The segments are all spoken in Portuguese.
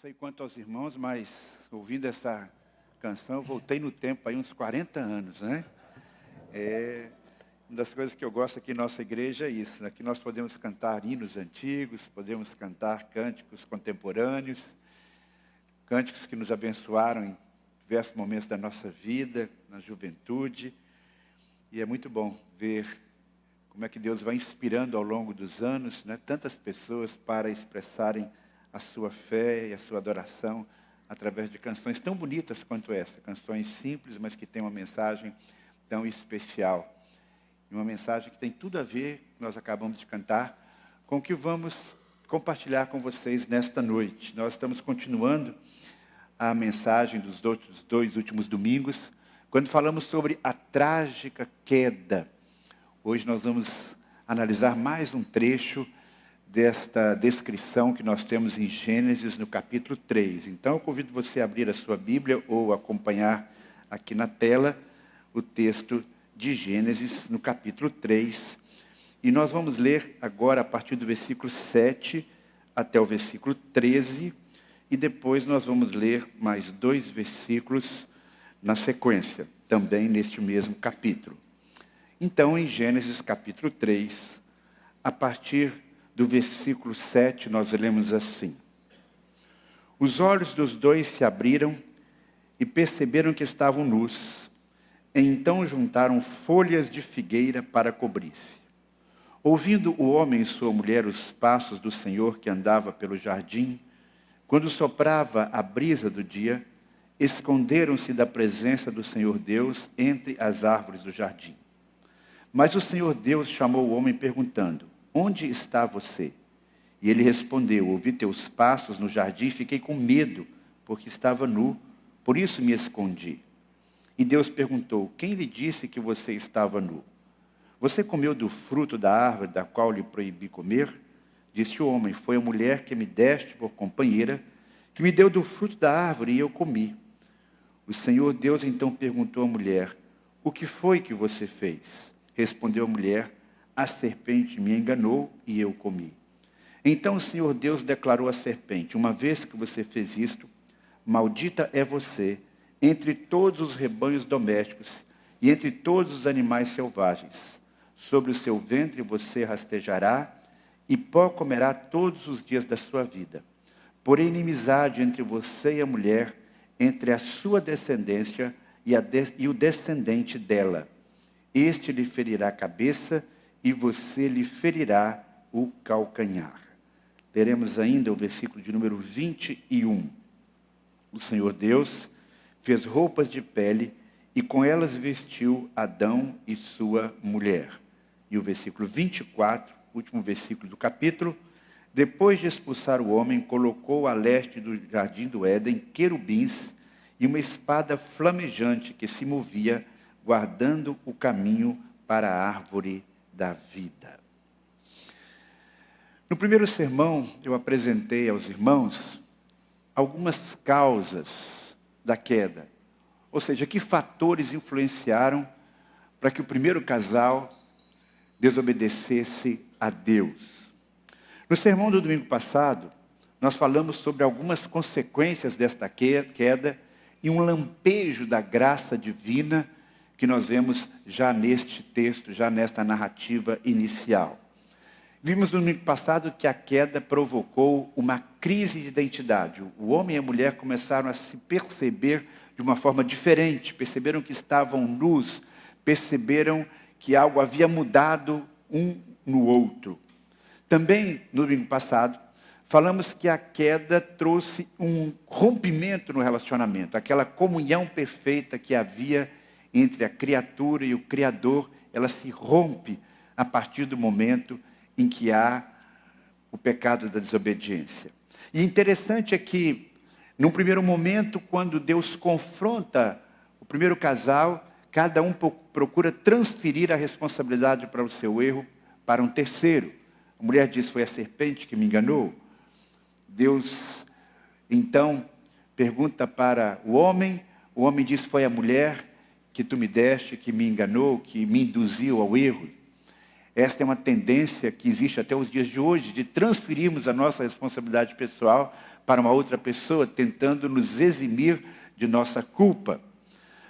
sei quanto aos irmãos, mas ouvindo essa canção, eu voltei no tempo aí uns 40 anos, né? Uma das coisas que eu gosto aqui em nossa igreja é isso, né? Que nós podemos cantar hinos antigos, podemos cantar cânticos contemporâneos, cânticos que nos abençoaram em diversos momentos da nossa vida, na juventude. E é muito bom ver como é que Deus vai inspirando ao longo dos anos, né, tantas pessoas para expressarem a sua fé e a sua adoração através de canções tão bonitas quanto essa. Canções simples, mas que têm uma mensagem tão especial. E uma mensagem que tem tudo a ver, que nós acabamos de cantar, com o que vamos compartilhar com vocês nesta noite. Nós estamos continuando a mensagem dos dois últimos domingos, quando falamos sobre a trágica queda. Hoje nós vamos analisar mais um trecho desta descrição que nós temos em Gênesis, no capítulo 3. Então, eu convido você a abrir a sua Bíblia ou acompanhar aqui na tela o texto de Gênesis, no capítulo 3. E nós vamos ler agora a partir do versículo 7 até o versículo 13. E depois nós vamos ler mais 2 versículos na sequência, também neste mesmo capítulo. Então, em Gênesis capítulo 3, a partir do versículo 7, nós lemos assim: Os olhos dos dois se abriram e perceberam que estavam nus. Então juntaram folhas de figueira para cobrir-se. Ouvindo o homem e sua mulher os passos do Senhor que andava pelo jardim, quando soprava a brisa do dia, esconderam-se da presença do Senhor Deus entre as árvores do jardim. Mas o Senhor Deus chamou o homem perguntando: Onde está você? E ele respondeu: Ouvi teus passos no jardim e fiquei com medo, porque estava nu, por isso me escondi. E Deus perguntou: Quem lhe disse que você estava nu? Você comeu do fruto da árvore da qual lhe proibi comer? Disse o homem: Foi a mulher que me deste por companheira, que me deu do fruto da árvore e eu comi. O Senhor Deus então perguntou à mulher: O que foi que você fez? Respondeu a mulher: A serpente me enganou e eu comi. Então o Senhor Deus declarou à serpente: Uma vez que você fez isto, maldita é você entre todos os rebanhos domésticos e entre todos os animais selvagens. Sobre o seu ventre você rastejará e pó comerá todos os dias da sua vida. Porém, inimizade entre você e a mulher, entre a sua descendência e o descendente dela. Este lhe ferirá a cabeça e você lhe ferirá o calcanhar. Leremos ainda o versículo de número 21. O Senhor Deus fez roupas de pele e com elas vestiu Adão e sua mulher. E o versículo 24, último versículo do capítulo: Depois de expulsar o homem, colocou a leste do jardim do Éden querubins e uma espada flamejante que se movia, guardando o caminho para a árvore da vida. No primeiro sermão, eu apresentei aos irmãos algumas causas da queda. Ou seja, que fatores influenciaram para que o primeiro casal desobedecesse a Deus. No sermão do domingo passado, nós falamos sobre algumas consequências desta queda e um lampejo da graça divina que nós vemos já neste texto, já nesta narrativa inicial. Vimos no domingo passado que a queda provocou uma crise de identidade. O homem e a mulher começaram a se perceber de uma forma diferente, perceberam que estavam nus, perceberam que algo havia mudado um no outro. Também, no domingo passado, falamos que a queda trouxe um rompimento no relacionamento, aquela comunhão perfeita que havia entre a criatura e o Criador, ela se rompe a partir do momento em que há o pecado da desobediência. E interessante é que, num primeiro momento, quando Deus confronta o primeiro casal, cada um procura transferir a responsabilidade para o seu erro para um terceiro. A mulher diz: Foi a serpente que me enganou. Deus, então, pergunta para o homem diz: Foi a mulher que tu me deste, que me enganou, que me induziu ao erro. Esta é uma tendência que existe até os dias de hoje, de transferirmos a nossa responsabilidade pessoal para uma outra pessoa, tentando nos eximir de nossa culpa.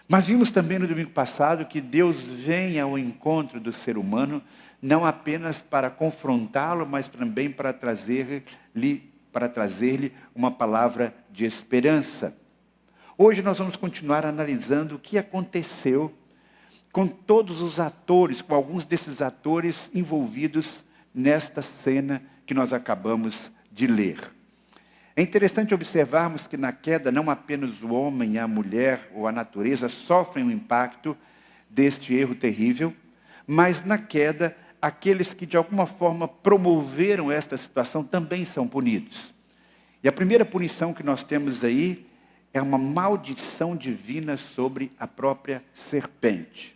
Mas vimos também no domingo passado que Deus vem ao encontro do ser humano, não apenas para confrontá-lo, mas também para trazer-lhe uma palavra de esperança. Hoje nós vamos continuar analisando o que aconteceu com todos os atores, com alguns desses atores envolvidos nesta cena que nós acabamos de ler. É interessante observarmos que na queda não apenas o homem, a mulher ou a natureza sofrem o impacto deste erro terrível, mas na queda aqueles que de alguma forma promoveram esta situação também são punidos. E a primeira punição que nós temos aí é uma maldição divina sobre a própria serpente.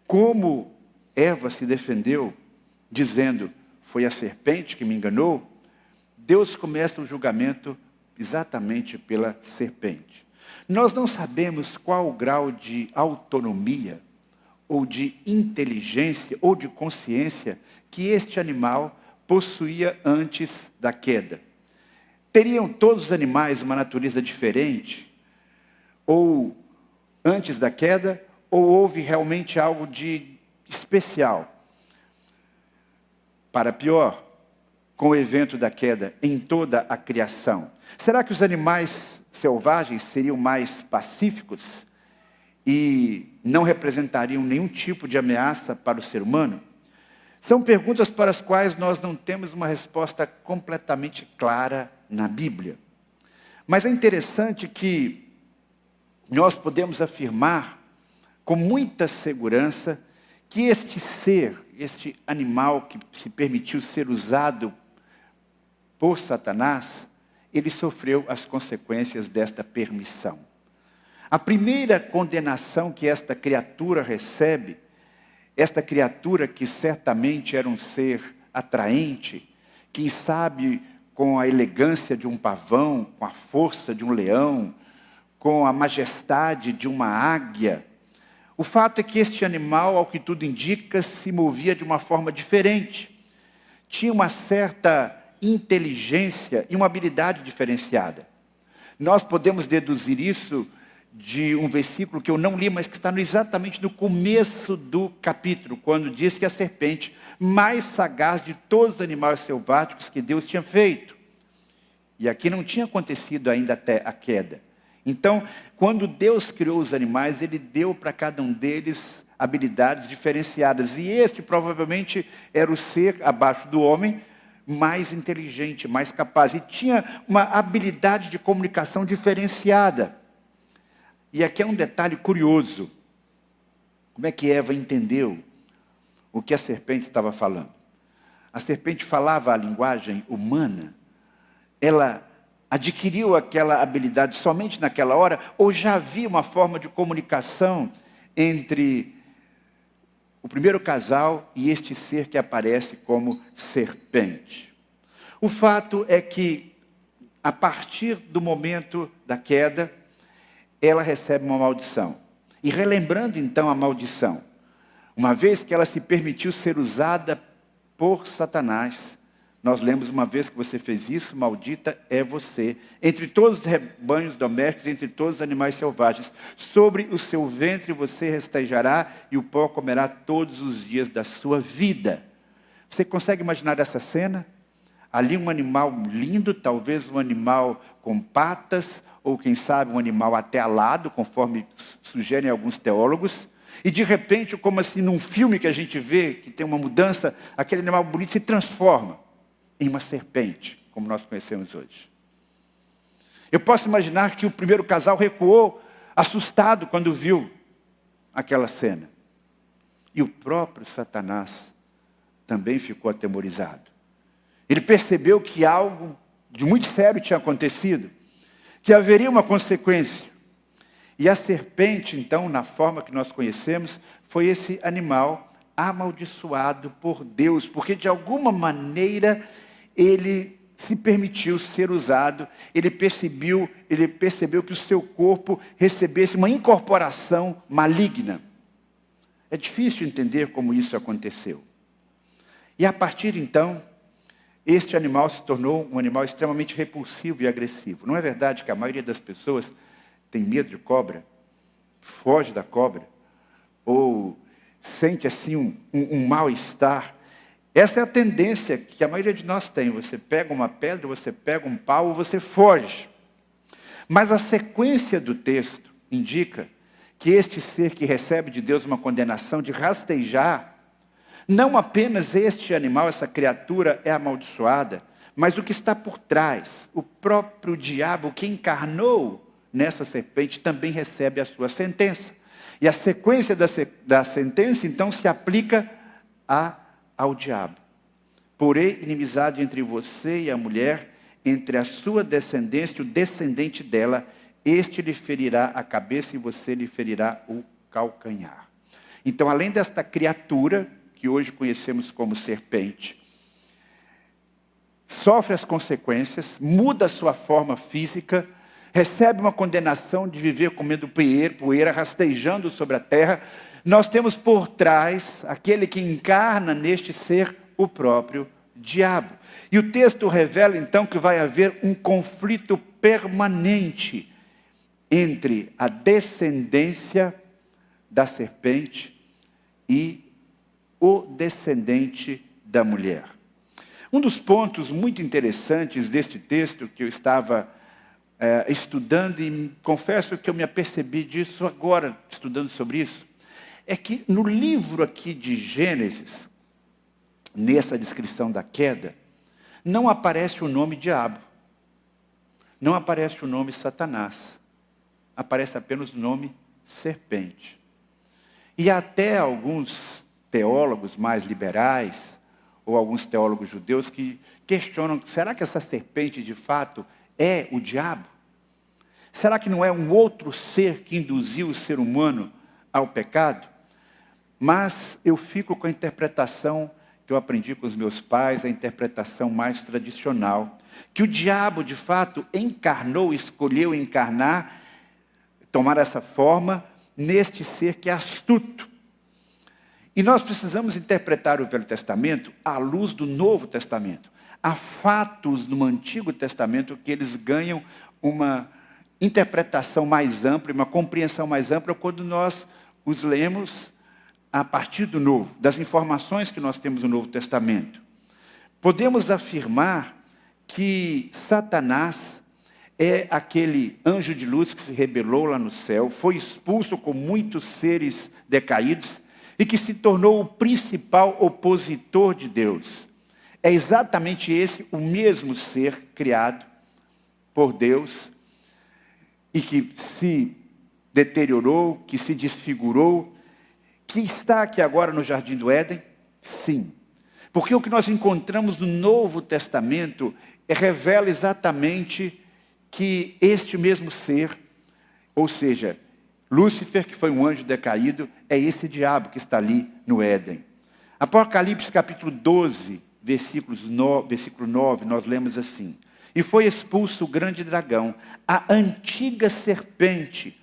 Como Eva se defendeu, dizendo, foi a serpente que me enganou, Deus começa o julgamento exatamente pela serpente. Nós não sabemos qual o grau de autonomia, ou de inteligência, ou de consciência que este animal possuía antes da queda. Teriam todos os animais uma natureza diferente? Ou antes da queda? Ou houve realmente algo de especial? Para pior, com o evento da queda em toda a criação. Será que os animais selvagens seriam mais pacíficos e não representariam nenhum tipo de ameaça para o ser humano? São perguntas para as quais nós não temos uma resposta completamente clara na Bíblia. Mas é interessante que nós podemos afirmar com muita segurança que este ser, este animal que se permitiu ser usado por Satanás, ele sofreu as consequências desta permissão. A primeira condenação que esta criatura recebe, esta criatura que certamente era um ser atraente, quem sabe com a elegância de um pavão, com a força de um leão, com a majestade de uma águia. O fato é que este animal, ao que tudo indica, se movia de uma forma diferente. Tinha uma certa inteligência e uma habilidade diferenciada. Nós podemos deduzir isso de um versículo que eu não li, mas que está exatamente no começo do capítulo, quando diz que a serpente, mais sagaz de todos os animais selváticos que Deus tinha feito. E aqui não tinha acontecido ainda até a queda. Então, quando Deus criou os animais, Ele deu para cada um deles habilidades diferenciadas. E este provavelmente era o ser abaixo do homem, mais inteligente, mais capaz. E tinha uma habilidade de comunicação diferenciada. E aqui é um detalhe curioso. Como é que Eva entendeu o que a serpente estava falando? A serpente falava a linguagem humana. Ela adquiriu aquela habilidade somente naquela hora, ou já havia uma forma de comunicação entre o primeiro casal e este ser que aparece como serpente? O fato é que, a partir do momento da queda, ela recebe uma maldição. E relembrando então a maldição, uma vez que ela se permitiu ser usada por Satanás, nós lemos, uma vez que você fez isso, maldita é você, entre todos os rebanhos domésticos, entre todos os animais selvagens, sobre o seu ventre você restejará e o pó comerá todos os dias da sua vida. Você consegue imaginar essa cena? Ali um animal lindo, talvez um animal com patas, ou quem sabe um animal até alado, conforme sugerem alguns teólogos. E de repente, como assim num filme que a gente vê, que tem uma mudança, aquele animal bonito se transforma em uma serpente, como nós conhecemos hoje. Eu posso imaginar que o primeiro casal recuou, assustado, quando viu aquela cena. E o próprio Satanás também ficou atemorizado. Ele percebeu que algo de muito sério tinha acontecido, que haveria uma consequência. E a serpente, então, na forma que nós conhecemos, foi esse animal amaldiçoado por Deus, porque de alguma maneira ele se permitiu ser usado, ele percebeu que o seu corpo recebesse uma incorporação maligna. É difícil entender como isso aconteceu. E a partir então, este animal se tornou um animal extremamente repulsivo e agressivo. Não é verdade que a maioria das pessoas tem medo de cobra, foge da cobra, ou sente assim um mal-estar? Essa é a tendência que a maioria de nós tem. Você pega uma pedra, você pega um pau, você foge. Mas a sequência do texto indica que este ser que recebe de Deus uma condenação de rastejar, não apenas este animal, essa criatura é amaldiçoada, mas o que está por trás, o próprio diabo que encarnou nessa serpente também recebe a sua sentença. E a sequência da sentença, então, se aplica ao diabo. Porém, inimizade entre você e a mulher, entre a sua descendência e o descendente dela, este lhe ferirá a cabeça e você lhe ferirá o calcanhar. Então, além desta criatura, que hoje conhecemos como serpente, sofre as consequências, muda a sua forma física, recebe uma condenação de viver comendo poeira, rastejando sobre a terra. Nós temos por trás aquele que encarna neste ser o próprio diabo. E o texto revela então que vai haver um conflito permanente entre a descendência da serpente e o descendente da mulher. Um dos pontos muito interessantes deste texto que eu estava estudando, e confesso que eu me apercebi disso agora, estudando sobre isso, é que no livro aqui de Gênesis, nessa descrição da queda, não aparece o nome diabo, não aparece o nome Satanás, aparece apenas o nome serpente. E até alguns teólogos mais liberais, ou alguns teólogos judeus que questionam, será que essa serpente de fato é o diabo? Será que não é um outro ser que induziu o ser humano ao pecado? Mas eu fico com a interpretação que eu aprendi com os meus pais, a interpretação mais tradicional, que o diabo de fato encarnou, escolheu encarnar, tomar essa forma neste ser que é astuto. E nós precisamos interpretar o Velho Testamento à luz do Novo Testamento. Há fatos no Antigo Testamento que eles ganham uma interpretação mais ampla, uma compreensão mais ampla quando nós os lemos a partir do Novo, das informações que nós temos no Novo Testamento. Podemos afirmar que Satanás é aquele anjo de luz que se rebelou lá no céu, foi expulso com muitos seres decaídos e que se tornou o principal opositor de Deus. É exatamente esse o mesmo ser criado por Deus e que se deteriorou, que se desfigurou, que está aqui agora no Jardim do Éden? Sim. Porque o que nós encontramos no Novo Testamento revela exatamente que este mesmo ser, ou seja, Lúcifer, que foi um anjo decaído, é esse diabo que está ali no Éden. Apocalipse capítulo 12, versículo 9, nós lemos assim: e foi expulso o grande dragão, a antiga serpente,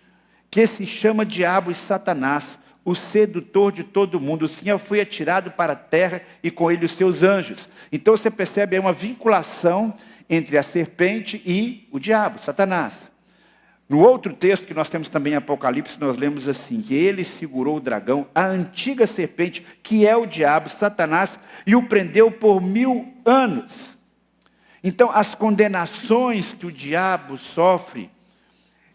que se chama Diabo e Satanás, o sedutor de todo mundo. O Senhor foi atirado para a terra e com ele os seus anjos. Então você percebe aí uma vinculação entre a serpente e o diabo, Satanás. No outro texto que nós temos também em Apocalipse, nós lemos assim: que ele segurou o dragão, a antiga serpente, que é o diabo, Satanás, e o prendeu por 1000 anos. Então, as condenações que o diabo sofre,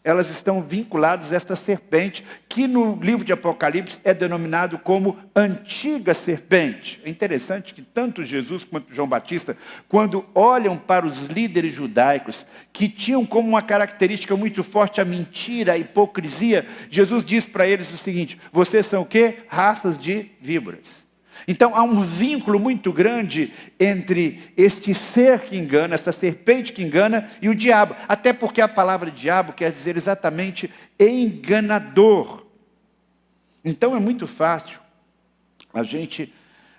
elas estão vinculadas a esta serpente, que no livro de Apocalipse é denominado como antiga serpente. É interessante que tanto Jesus quanto João Batista, quando olham para os líderes judaicos, que tinham como uma característica muito forte a mentira, a hipocrisia, Jesus diz para eles o seguinte: vocês são o quê? Raças de víboras. Então há um vínculo muito grande entre este ser que engana, essa serpente que engana, e o diabo. Até porque a palavra diabo quer dizer exatamente enganador. Então é muito fácil a gente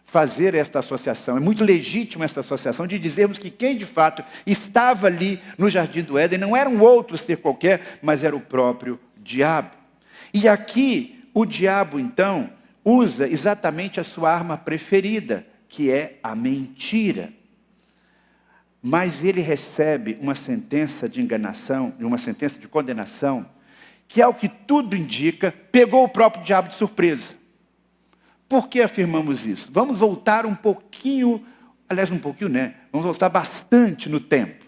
fazer esta associação. É muito legítima esta associação de dizermos que quem de fato estava ali no Jardim do Éden não era um outro ser qualquer, mas era o próprio diabo. E aqui o diabo então usa exatamente a sua arma preferida, que é a mentira. Mas ele recebe uma sentença de enganação, uma sentença de condenação, que, ao que tudo indica, pegou o próprio diabo de surpresa. Por que afirmamos isso? Vamos voltar um pouquinho, vamos voltar bastante no tempo.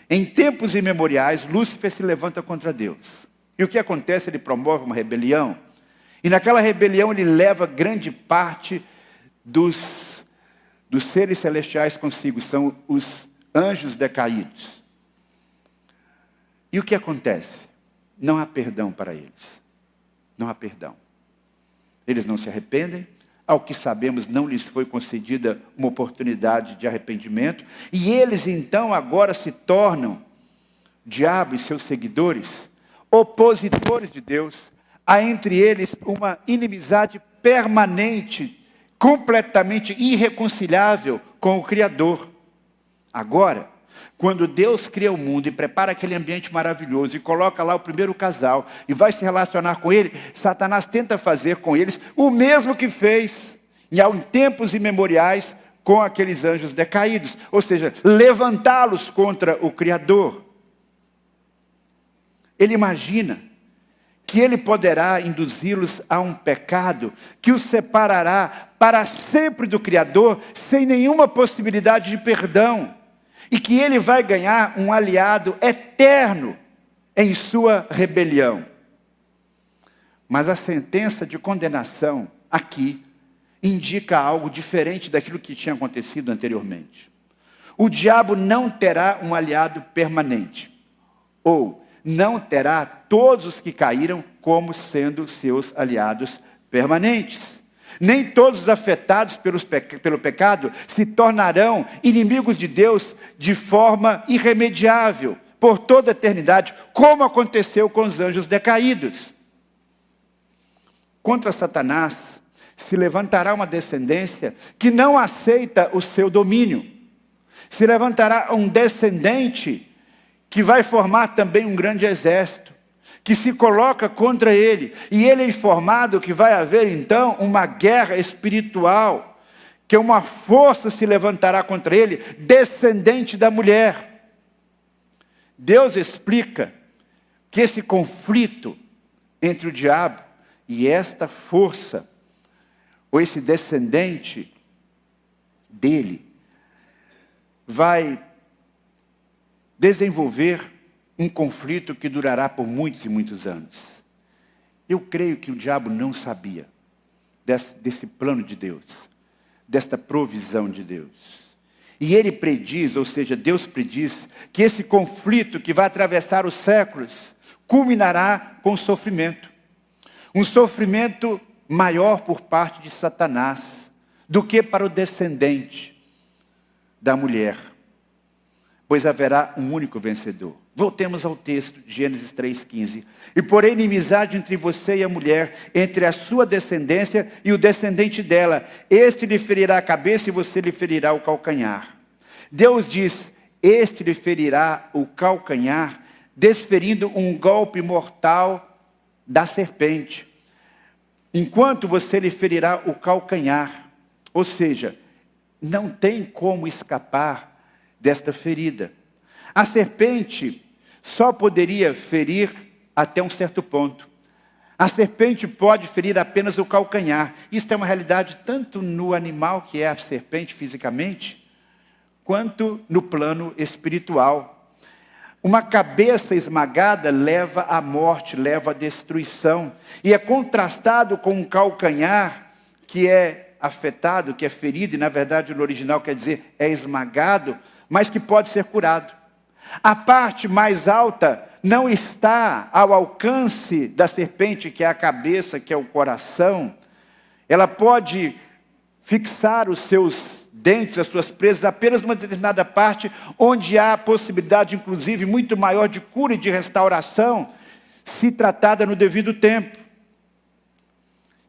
Em tempos imemoriais, Lúcifer se levanta contra Deus. E o que acontece? Ele promove uma rebelião. E naquela rebelião ele leva grande parte dos seres celestiais consigo. São os anjos decaídos. E o que acontece? Não há perdão para eles. Não há perdão. Eles não se arrependem. Ao que sabemos, não lhes foi concedida uma oportunidade de arrependimento. E eles, então, agora se tornam, o diabo e seus seguidores, opositores de Deus. Há entre eles uma inimizade permanente, completamente irreconciliável com o Criador. Agora, quando Deus cria o mundo e prepara aquele ambiente maravilhoso e coloca lá o primeiro casal e vai se relacionar com ele, Satanás tenta fazer com eles o mesmo que fez em tempos imemoriais com aqueles anjos decaídos. Ou seja, levantá-los contra o Criador. Ele imagina que ele poderá induzi-los a um pecado que os separará para sempre do Criador, sem nenhuma possibilidade de perdão. E que ele vai ganhar um aliado eterno em sua rebelião. Mas a sentença de condenação aqui indica algo diferente daquilo que tinha acontecido anteriormente. O diabo não terá um aliado permanente, ou não terá todos os que caíram como sendo seus aliados permanentes. Nem todos os afetados pelo pecado se tornarão inimigos de Deus de forma irremediável, por toda a eternidade, como aconteceu com os anjos decaídos. Contra Satanás se levantará uma descendência que não aceita o seu domínio. Se levantará um descendente que vai formar também um grande exército, que se coloca contra ele. E ele é informado que vai haver então uma guerra espiritual, que uma força se levantará contra ele, descendente da mulher. Deus explica que esse conflito entre o diabo e esta força, ou esse descendente dele, vai desenvolver um conflito que durará por muitos e muitos anos. Eu creio que o diabo não sabia desse plano de Deus, desta provisão de Deus. E ele prediz, ou seja, Deus prediz, que esse conflito que vai atravessar os séculos, culminará com sofrimento. Um sofrimento maior por parte de Satanás, do que para o descendente da mulher. Pois haverá um único vencedor. Voltemos ao texto de Gênesis 3,15. E porém inimizade entre você e a mulher, entre a sua descendência e o descendente dela. Este lhe ferirá a cabeça e você lhe ferirá o calcanhar. Deus diz, este lhe ferirá o calcanhar, desferindo um golpe mortal da serpente. Enquanto você lhe ferirá o calcanhar. Ou seja, não tem como escapar desta ferida. A serpente só poderia ferir até um certo ponto. A serpente pode ferir apenas o calcanhar. Isso é uma realidade tanto no animal, que é a serpente fisicamente, quanto no plano espiritual. Uma cabeça esmagada leva à morte, leva à destruição. E é contrastado com um calcanhar que é afetado, que é ferido, e na verdade no original quer dizer é esmagado, mas que pode ser curado. A parte mais alta não está ao alcance da serpente, que é a cabeça, que é o coração. Ela pode fixar os seus dentes, as suas presas, apenas numa determinada parte, onde há a possibilidade, inclusive, muito maior de cura e de restauração, se tratada no devido tempo.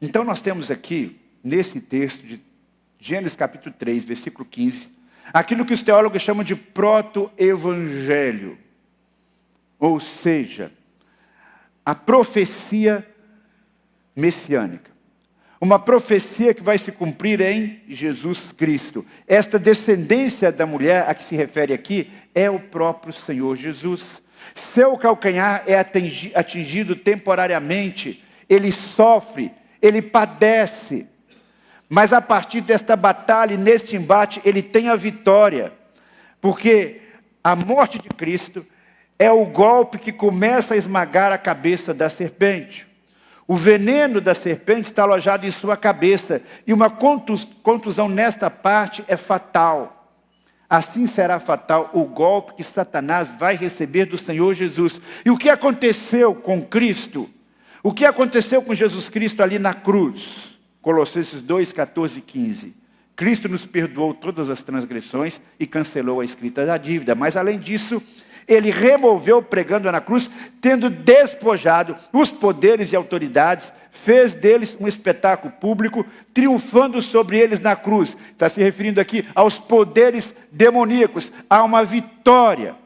Então nós temos aqui, nesse texto de Gênesis capítulo 3, versículo 15, aquilo que os teólogos chamam de proto-evangelho. Ou seja, a profecia messiânica. Uma profecia que vai se cumprir em Jesus Cristo. Esta descendência da mulher a que se refere aqui é o próprio Senhor Jesus. Seu calcanhar é atingido temporariamente, ele sofre, ele padece. Mas a partir desta batalha, neste embate, ele tem a vitória. Porque a morte de Cristo é o golpe que começa a esmagar a cabeça da serpente. O veneno da serpente está alojado em sua cabeça. E uma contusão nesta parte é fatal. Assim será fatal o golpe que Satanás vai receber do Senhor Jesus. E o que aconteceu com Cristo? O que aconteceu com Jesus Cristo ali na cruz? Colossenses 2, 14 e 15. Cristo nos perdoou todas as transgressões e cancelou a escrita da dívida. Mas além disso, ele removeu pregando na cruz, tendo despojado os poderes e autoridades, fez deles um espetáculo público, triunfando sobre eles na cruz. Está se referindo aqui aos poderes demoníacos, a uma vitória.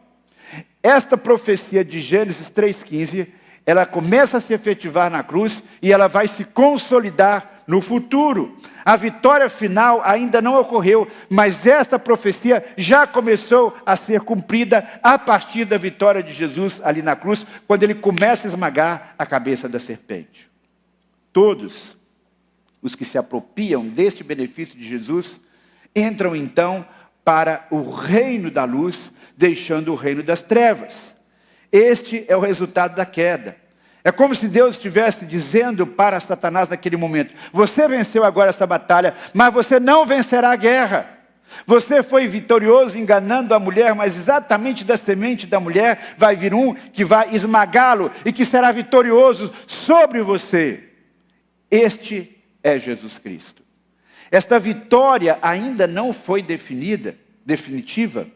Esta profecia de Gênesis 3,15, ela começa a se efetivar na cruz e ela vai se consolidar no futuro. A vitória final ainda não ocorreu, mas esta profecia já começou a ser cumprida a partir da vitória de Jesus ali na cruz, quando ele começa a esmagar a cabeça da serpente. Todos os que se apropriam deste benefício de Jesus entram então para o reino da luz, deixando o reino das trevas. Este é o resultado da queda. É como se Deus estivesse dizendo para Satanás naquele momento: você venceu agora essa batalha, mas você não vencerá a guerra. Você foi vitorioso enganando a mulher, mas exatamente da semente da mulher vai vir um que vai esmagá-lo e que será vitorioso sobre você. Este é Jesus Cristo. Esta vitória ainda não foi definitiva,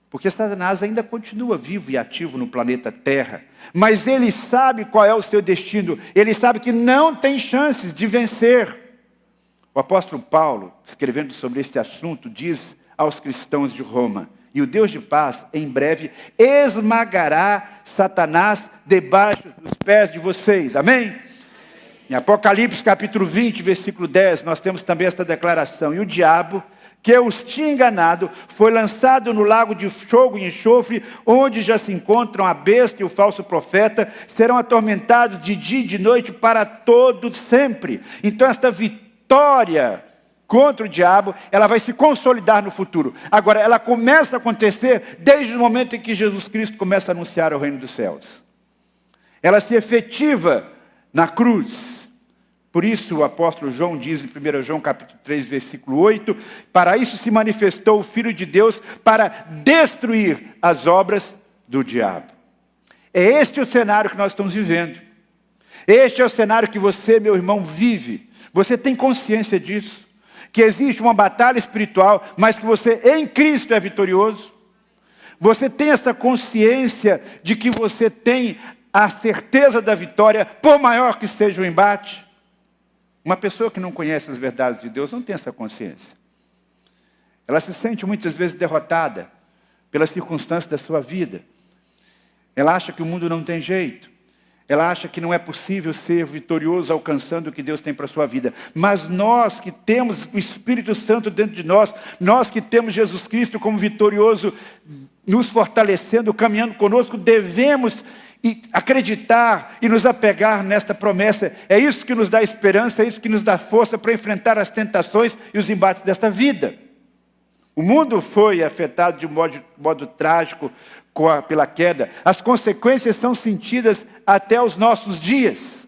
porque Satanás ainda continua vivo e ativo no planeta Terra. Mas ele sabe qual é o seu destino. Ele sabe que não tem chances de vencer. O apóstolo Paulo, escrevendo sobre este assunto, diz aos cristãos de Roma: e o Deus de paz, em breve, esmagará Satanás debaixo dos pés de vocês. Amém? Em Apocalipse capítulo 20, versículo 10, nós temos também esta declaração: e o diabo, que os tinha enganado, foi lançado no lago de fogo e enxofre, onde já se encontram a besta e o falso profeta, serão atormentados de dia e de noite para todo sempre. Então esta vitória contra o diabo, ela vai se consolidar no futuro. Agora, ela começa a acontecer desde o momento em que Jesus Cristo começa a anunciar o reino dos céus. Ela se efetiva na cruz. Por isso o apóstolo João diz em 1 João capítulo 3, versículo 8, para isso se manifestou o Filho de Deus, para destruir as obras do diabo. É este o cenário que nós estamos vivendo. Este é o cenário que você, meu irmão, vive. Você tem consciência disso? Que existe uma batalha espiritual, mas que você em Cristo é vitorioso? Você tem essa consciência de que você tem a certeza da vitória, por maior que seja o embate? Uma pessoa que não conhece as verdades de Deus não tem essa consciência. Ela se sente muitas vezes derrotada pelas circunstâncias da sua vida. Ela acha que o mundo não tem jeito. Ela acha que não é possível ser vitorioso alcançando o que Deus tem para a sua vida. Mas nós que temos o Espírito Santo dentro de nós, nós que temos Jesus Cristo como vitorioso, nos fortalecendo, caminhando conosco, devemos acreditar e nos apegar nesta promessa. É isso que nos dá esperança, é isso que nos dá força para enfrentar as tentações e os embates desta vida. O mundo foi afetado de modo trágico pela queda. As consequências são sentidas até os nossos dias.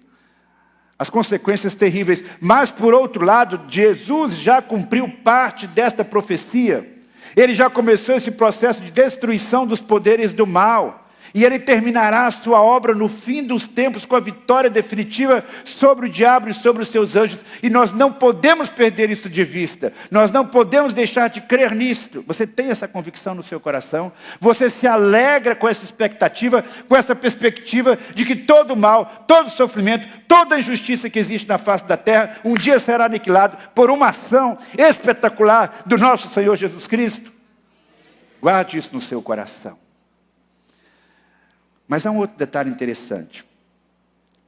As consequências terríveis. Mas, por outro lado, Jesus já cumpriu parte desta profecia. Ele já começou esse processo de destruição dos poderes do mal. E ele terminará a sua obra no fim dos tempos com a vitória definitiva sobre o diabo e sobre os seus anjos. E nós não podemos perder isso de vista. Nós não podemos deixar de crer nisto. Você tem essa convicção no seu coração? Você se alegra com essa expectativa, com essa perspectiva de que todo mal, todo sofrimento, toda injustiça que existe na face da terra, um dia será aniquilado por uma ação espetacular do nosso Senhor Jesus Cristo? Guarde isso no seu coração. Mas há um outro detalhe interessante.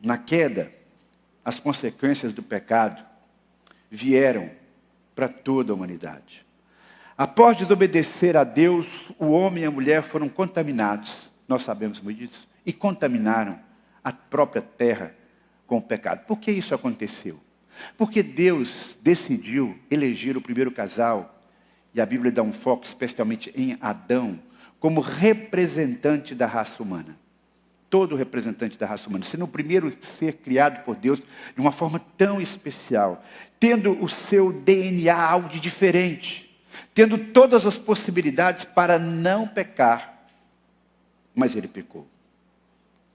Na queda, as consequências do pecado vieram para toda a humanidade. Após desobedecer a Deus, o homem e a mulher foram contaminados, nós sabemos muito disso, e contaminaram a própria terra com o pecado. Por que isso aconteceu? Porque Deus decidiu eleger o primeiro casal, e a Bíblia dá um foco especialmente em Adão, como representante da raça humana. Todo representante da raça humana, sendo o primeiro ser criado por Deus de uma forma tão especial, tendo o seu DNA algo de diferente, tendo todas as possibilidades para não pecar, mas ele pecou.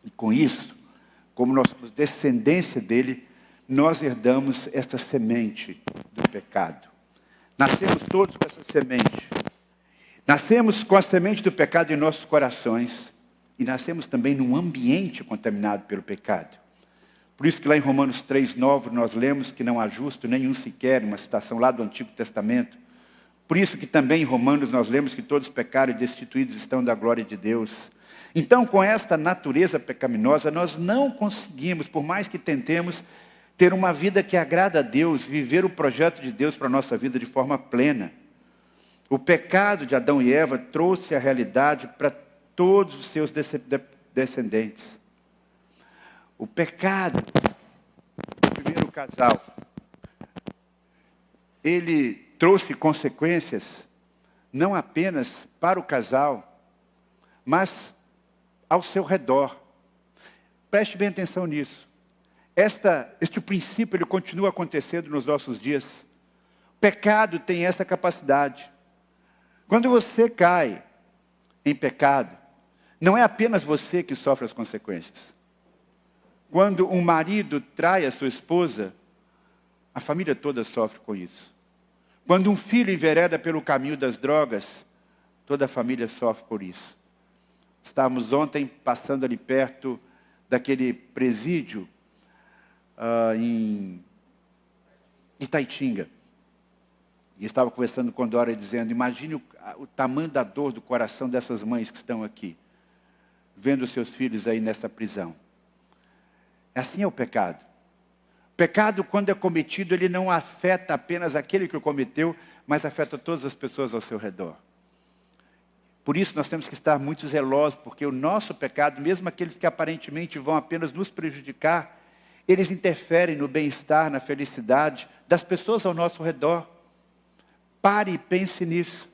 E com isso, como nós somos descendência dele, nós herdamos esta semente do pecado. Nascemos todos com essa semente. Nascemos com a semente do pecado em nossos corações. E nascemos também num ambiente contaminado pelo pecado. Por isso que lá em Romanos 3:9 nós lemos que não há justo nenhum sequer, uma citação lá do Antigo Testamento. Por isso que também em Romanos nós lemos que todos pecaram e destituídos estão da glória de Deus. Então, com esta natureza pecaminosa, nós não conseguimos, por mais que tentemos, ter uma vida que agrada a Deus, viver o projeto de Deus para a nossa vida de forma plena. O pecado de Adão e Eva trouxe a realidade para todos os seus descendentes. O pecado do primeiro casal, ele trouxe consequências não apenas para o casal, mas ao seu redor. Preste bem atenção nisso. Este princípio ele continua acontecendo nos nossos dias. O pecado tem essa capacidade. Quando você cai em pecado, não é apenas você que sofre as consequências. Quando um marido trai a sua esposa, a família toda sofre com isso. Quando um filho envereda pelo caminho das drogas, toda a família sofre por isso. Estávamos ontem passando ali perto daquele presídio em Itaitinga. E estava conversando com Dora dizendo, imagine o tamanho da dor do coração dessas mães que estão aqui, vendo seus filhos aí nessa prisão. Assim é o pecado. O pecado, quando é cometido, ele não afeta apenas aquele que o cometeu, mas afeta todas as pessoas ao seu redor. Por isso nós temos que estar muito zelosos, porque o nosso pecado, mesmo aqueles que aparentemente vão apenas nos prejudicar, eles interferem no bem-estar, na felicidade das pessoas ao nosso redor. Pare e pense nisso.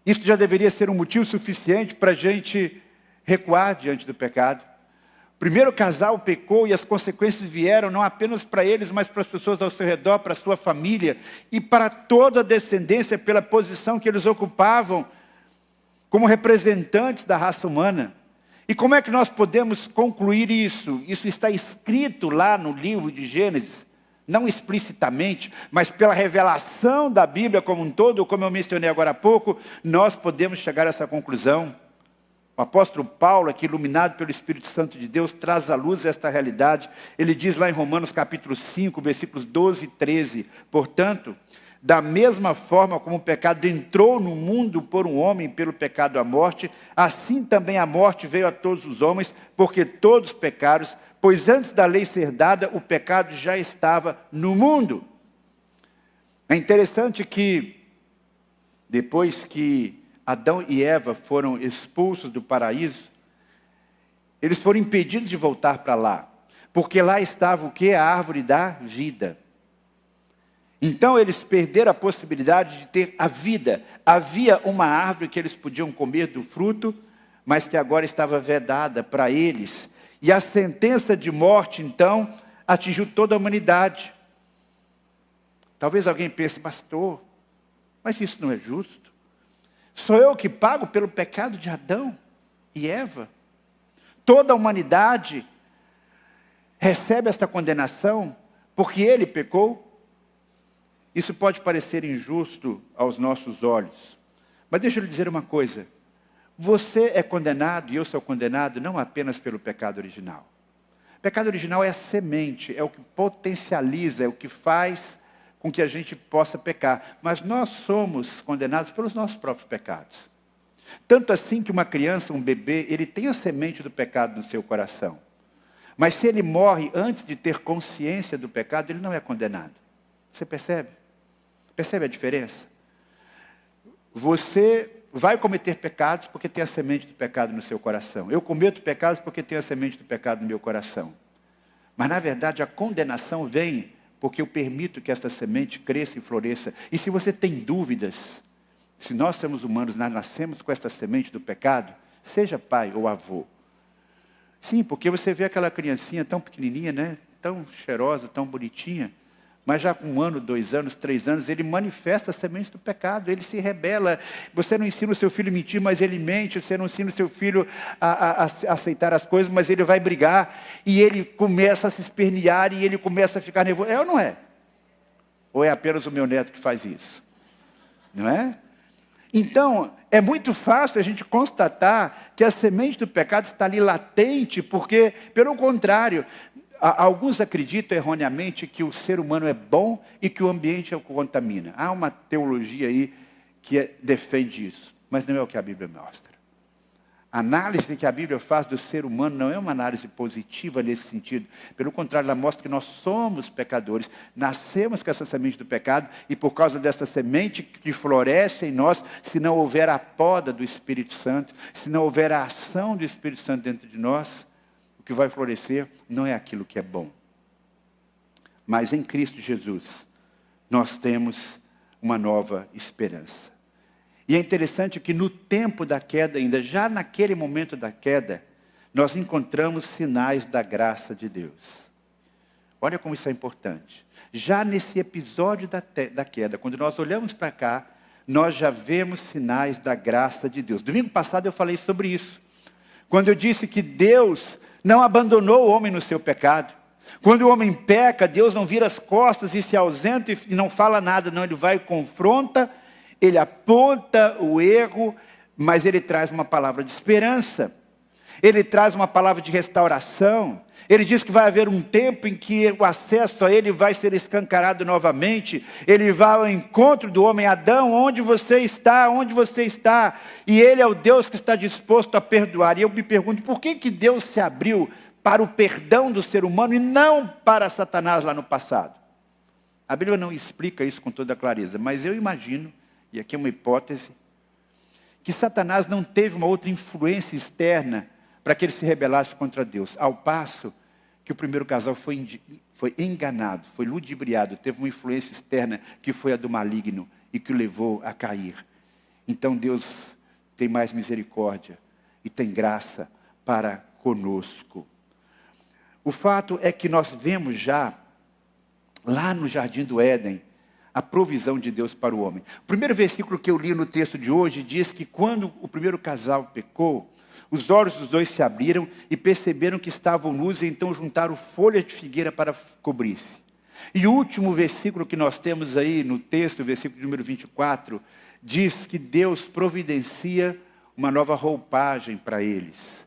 Isso já deveria ser um motivo suficiente para a gente recuar diante do pecado. O primeiro casal pecou e as consequências vieram não apenas para eles, mas para as pessoas ao seu redor, para a sua família e para toda a descendência pela posição que eles ocupavam como representantes da raça humana. E como é que nós podemos concluir isso? Isso está escrito lá no livro de Gênesis, não explicitamente, mas pela revelação da Bíblia como um todo, como eu mencionei agora há pouco, nós podemos chegar a essa conclusão. O apóstolo Paulo, aqui iluminado pelo Espírito Santo de Deus, traz à luz esta realidade. Ele diz lá em Romanos capítulo 5, versículos 12 e 13, portanto, da mesma forma como o pecado entrou no mundo por um homem, pelo pecado a morte, assim também a morte veio a todos os homens, porque todos pecaram, pois antes da lei ser dada, o pecado já estava no mundo. É interessante que, depois que Adão e Eva foram expulsos do paraíso, eles foram impedidos de voltar para lá, porque lá estava o quê? A árvore da vida. Então eles perderam a possibilidade de ter a vida. Havia uma árvore que eles podiam comer do fruto, mas que agora estava vedada para eles. E a sentença de morte, então, atingiu toda a humanidade. Talvez alguém pense, pastor, mas isso não é justo. Sou eu que pago pelo pecado de Adão e Eva? Toda a humanidade recebe esta condenação porque ele pecou? Isso pode parecer injusto aos nossos olhos. Mas deixa eu lhe dizer uma coisa. Você é condenado e eu sou condenado não apenas pelo pecado original. O pecado original é a semente, é o que potencializa, é o que faz com que a gente possa pecar. Mas nós somos condenados pelos nossos próprios pecados. Tanto assim que uma criança, um bebê, ele tem a semente do pecado no seu coração. Mas se ele morre antes de ter consciência do pecado, ele não é condenado. Você percebe? Percebe a diferença? Você vai cometer pecados porque tem a semente do pecado no seu coração. Eu cometo pecados porque tenho a semente do pecado no meu coração. Mas, na verdade, a condenação vem porque eu permito que essa semente cresça e floresça. E se você tem dúvidas, se nós somos humanos, nós nascemos com essa semente do pecado, seja pai ou avô. Sim, porque você vê aquela criancinha tão pequenininha, né? Tão cheirosa, tão bonitinha, mas já com 1 ano, 2 anos, 3 anos, ele manifesta a semente do pecado, ele se rebela. Você não ensina o seu filho a mentir, mas ele mente. Você não ensina o seu filho a aceitar as coisas, mas ele vai brigar. E ele começa a se espernear e ele começa a ficar nervoso. É ou não é? Ou é apenas o meu neto que faz isso? Não é? Então, é muito fácil a gente constatar que a semente do pecado está ali latente, porque, pelo contrário, alguns acreditam erroneamente que o ser humano é bom e que o ambiente é o que contamina. Há uma teologia aí que defende isso, mas não é o que a Bíblia mostra. A análise que a Bíblia faz do ser humano não é uma análise positiva nesse sentido. Pelo contrário, ela mostra que nós somos pecadores, nascemos com essa semente do pecado, e por causa dessa semente que floresce em nós, se não houver a poda do Espírito Santo, se não houver a ação do Espírito Santo dentro de nós, o que vai florescer não é aquilo que é bom. Mas em Cristo Jesus, nós temos uma nova esperança. E é interessante que no tempo da queda ainda, já naquele momento da queda, nós encontramos sinais da graça de Deus. Olha como isso é importante. Já nesse episódio da queda, quando nós olhamos para cá, nós já vemos sinais da graça de Deus. Domingo passado eu falei sobre isso. Quando eu disse que Deus não abandonou o homem no seu pecado. Quando o homem peca, Deus não vira as costas e se ausenta e não fala nada. Não, ele vai e confronta, ele aponta o erro, mas ele traz uma palavra de esperança. Ele traz uma palavra de restauração. Ele diz que vai haver um tempo em que o acesso a ele vai ser escancarado novamente. Ele vai ao encontro do homem. Adão, onde você está? Onde você está? E ele é o Deus que está disposto a perdoar. E eu me pergunto, por que Deus se abriu para o perdão do ser humano e não para Satanás lá no passado? A Bíblia não explica isso com toda clareza, mas eu imagino, e aqui é uma hipótese, que Satanás não teve uma outra influência externa para que ele se rebelasse contra Deus. Ao passo que o primeiro casal foi enganado, foi ludibriado, teve uma influência externa que foi a do maligno e que o levou a cair. Então Deus tem mais misericórdia e tem graça para conosco. O fato é que nós vemos já, lá no Jardim do Éden, a provisão de Deus para o homem. O primeiro versículo que eu li no texto de hoje diz que quando o primeiro casal pecou, os olhos dos dois se abriram e perceberam que estavam nus e então juntaram folhas de figueira para cobrir-se. E o último versículo que nós temos aí no texto, o versículo número 24, diz que Deus providencia uma nova roupagem para eles.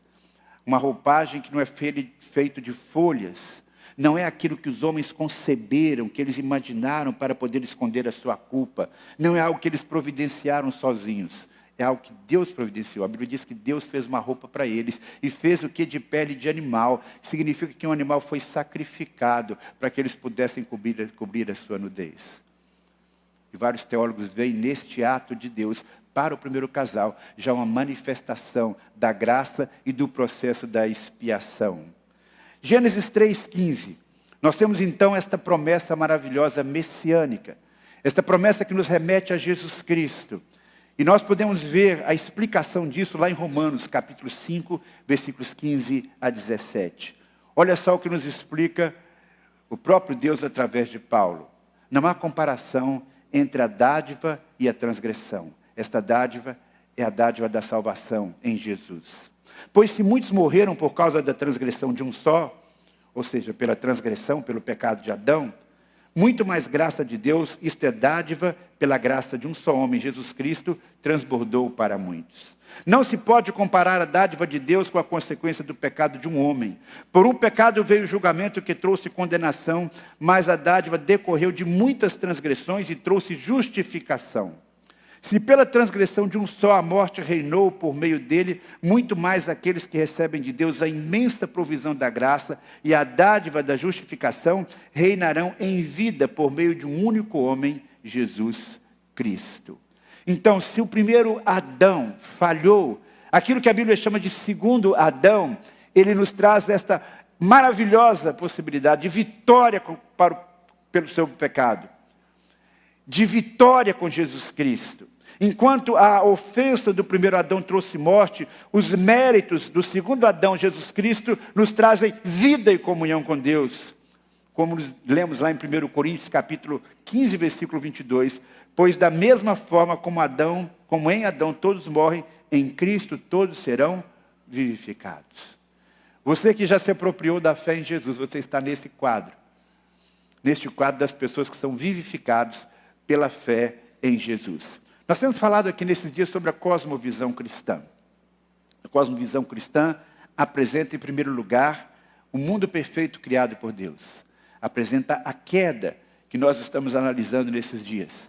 Uma roupagem que não é feito de folhas, não é aquilo que os homens conceberam, que eles imaginaram para poder esconder a sua culpa. Não é algo que eles providenciaram sozinhos. É algo que Deus providenciou. A Bíblia diz que Deus fez uma roupa para eles. E fez o que? De pele de animal. Significa que um animal foi sacrificado para que eles pudessem cobrir a sua nudez. E vários teólogos veem neste ato de Deus, para o primeiro casal, já uma manifestação da graça e do processo da expiação. Gênesis 3,15. Nós temos então esta promessa maravilhosa messiânica. Esta promessa que nos remete a Jesus Cristo. E nós podemos ver a explicação disso lá em Romanos, capítulo 5, versículos 15 a 17. Olha só o que nos explica o próprio Deus através de Paulo. Não há comparação entre a dádiva e a transgressão. Esta dádiva é a dádiva da salvação em Jesus. Pois se muitos morreram por causa da transgressão de um só, ou seja, pela transgressão, pelo pecado de Adão, muito mais graça de Deus, isto é dádiva, pela graça de um só homem, Jesus Cristo, transbordou para muitos. Não se pode comparar a dádiva de Deus com a consequência do pecado de um homem. Por um pecado veio o julgamento que trouxe condenação, mas a dádiva decorreu de muitas transgressões e trouxe justificação. Se pela transgressão de um só a morte reinou por meio dele, muito mais aqueles que recebem de Deus a imensa provisão da graça e a dádiva da justificação reinarão em vida por meio de um único homem, Jesus Cristo. Então, se o primeiro Adão falhou, aquilo que a Bíblia chama de segundo Adão, ele nos traz esta maravilhosa possibilidade de vitória pelo seu pecado, de vitória com Jesus Cristo. Enquanto a ofensa do primeiro Adão trouxe morte, os méritos do segundo Adão, Jesus Cristo, nos trazem vida e comunhão com Deus. Como lemos lá em 1 Coríntios, capítulo 15, versículo 22. Pois da mesma forma como em Adão todos morrem, em Cristo todos serão vivificados. Você que já se apropriou da fé em Jesus, você está nesse quadro. Neste quadro das pessoas que são vivificados pela fé em Jesus. Nós temos falado aqui nesses dias sobre a cosmovisão cristã. A cosmovisão cristã apresenta, em primeiro lugar, o mundo perfeito criado por Deus. Apresenta a queda que nós estamos analisando nesses dias.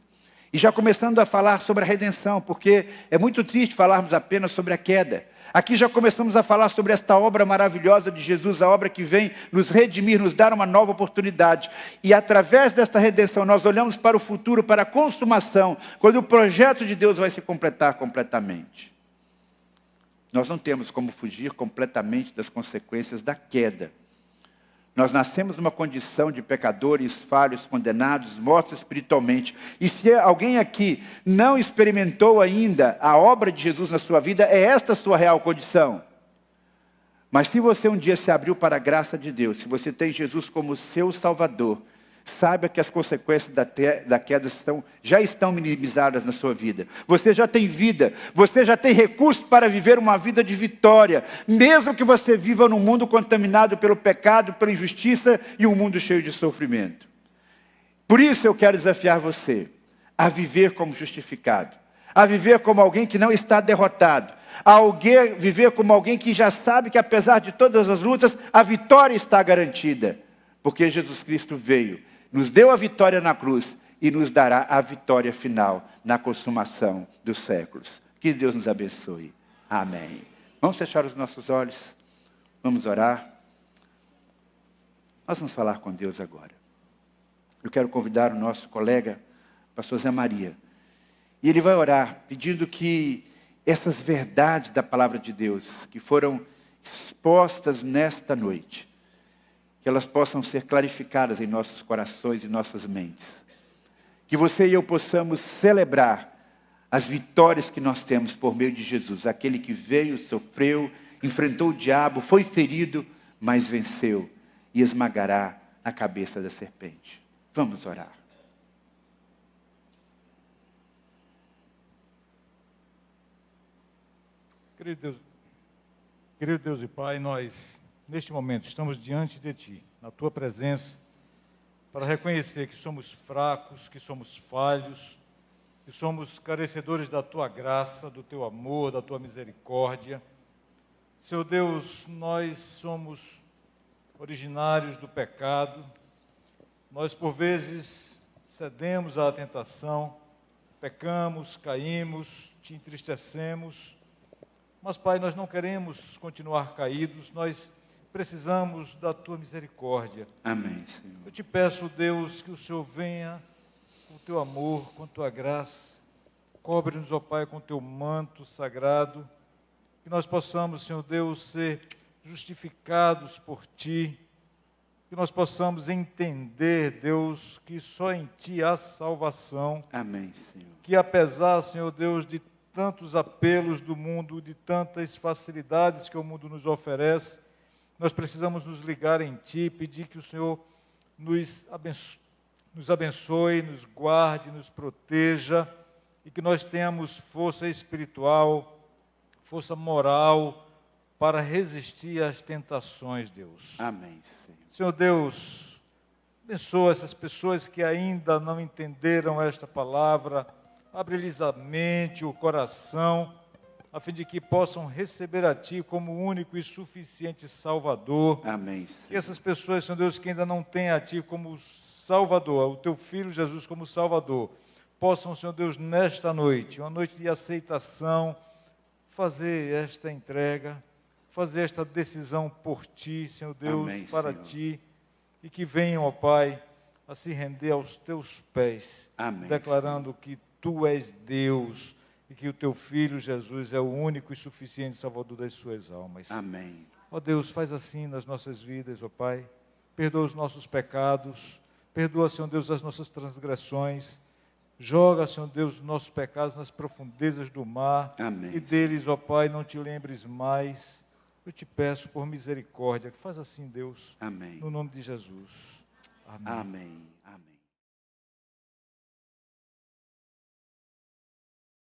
E já começando a falar sobre a redenção, porque é muito triste falarmos apenas sobre a queda. Aqui já começamos a falar sobre esta obra maravilhosa de Jesus, a obra que vem nos redimir, nos dar uma nova oportunidade. E através desta redenção nós olhamos para o futuro, para a consumação, quando o projeto de Deus vai se completar completamente. Nós não temos como fugir completamente das consequências da queda. Nós nascemos numa condição de pecadores, falhos, condenados, mortos espiritualmente. E se alguém aqui não experimentou ainda a obra de Jesus na sua vida, é esta a sua real condição. Mas se você um dia se abriu para a graça de Deus, se você tem Jesus como seu Salvador, saiba que as consequências da queda já estão minimizadas na sua vida. Você já tem vida, você já tem recurso para viver uma vida de vitória, mesmo que você viva num mundo contaminado pelo pecado, pela injustiça e um mundo cheio de sofrimento. Por isso eu quero desafiar você a viver como justificado, a viver como alguém que não está derrotado, viver como alguém que já sabe que apesar de todas as lutas, a vitória está garantida, porque Jesus Cristo veio, nos deu a vitória na cruz e nos dará a vitória final na consumação dos séculos. Que Deus nos abençoe. Amém. Vamos fechar os nossos olhos. Vamos orar. Nós vamos falar com Deus agora. Eu quero convidar o nosso colega, pastor Zé Maria. E ele vai orar pedindo que essas verdades da palavra de Deus, que foram expostas nesta noite, que elas possam ser clarificadas em nossos corações e nossas mentes. Que você e eu possamos celebrar as vitórias que nós temos por meio de Jesus. Aquele que veio, sofreu, enfrentou o diabo, foi ferido, mas venceu e esmagará a cabeça da serpente. Vamos orar. Querido Deus e Pai, nós, neste momento, estamos diante de Ti, na Tua presença, para reconhecer que somos fracos, que somos falhos, que somos carecedores da Tua graça, do Teu amor, da Tua misericórdia. Senhor Deus, nós somos originários do pecado, nós por vezes cedemos à tentação, pecamos, caímos, Te entristecemos, mas, Pai, nós não queremos continuar caídos, nós precisamos da Tua misericórdia. Amém, Senhor. Eu te peço, Deus, que o Senhor venha com o Teu amor, com a Tua graça, cobre-nos, ó Pai, com o Teu manto sagrado, que nós possamos, Senhor Deus, ser justificados por Ti, que nós possamos entender, Deus, que só em Ti há salvação. Amém, Senhor. Que apesar, Senhor Deus, de tantos apelos do mundo, de tantas facilidades que o mundo nos oferece, nós precisamos nos ligar em Ti, pedir que o Senhor nos abençoe, nos guarde, nos proteja, e que nós tenhamos força espiritual, força moral, para resistir às tentações, Deus. Amém, Senhor. Senhor Deus, abençoa essas pessoas que ainda não entenderam esta palavra, abre-lhes a mente, o coração, a fim de que possam receber a Ti como único e suficiente Salvador. Amém, Senhor. E essas pessoas, Senhor Deus, que ainda não têm a Ti como Salvador, o Teu Filho Jesus como Salvador, possam, Senhor Deus, nesta noite, uma noite de aceitação, fazer esta entrega, fazer esta decisão por Ti, Senhor Deus, Amém, para Senhor. Ti, e que venham, ó Pai, a se render aos Teus pés, Amém, declarando que Tu és Deus e que o Teu Filho Jesus é o único e suficiente Salvador das suas almas. Amém. Ó Deus, faz assim nas nossas vidas, ó Pai. Perdoa os nossos pecados. Perdoa, Senhor Deus, as nossas transgressões. Joga, Senhor Deus, os nossos pecados nas profundezas do mar. Amém. E deles, ó Pai, não te lembres mais. Eu te peço por misericórdia, que faz assim, Deus. Amém. No nome de Jesus. Amém. Amém. Amém.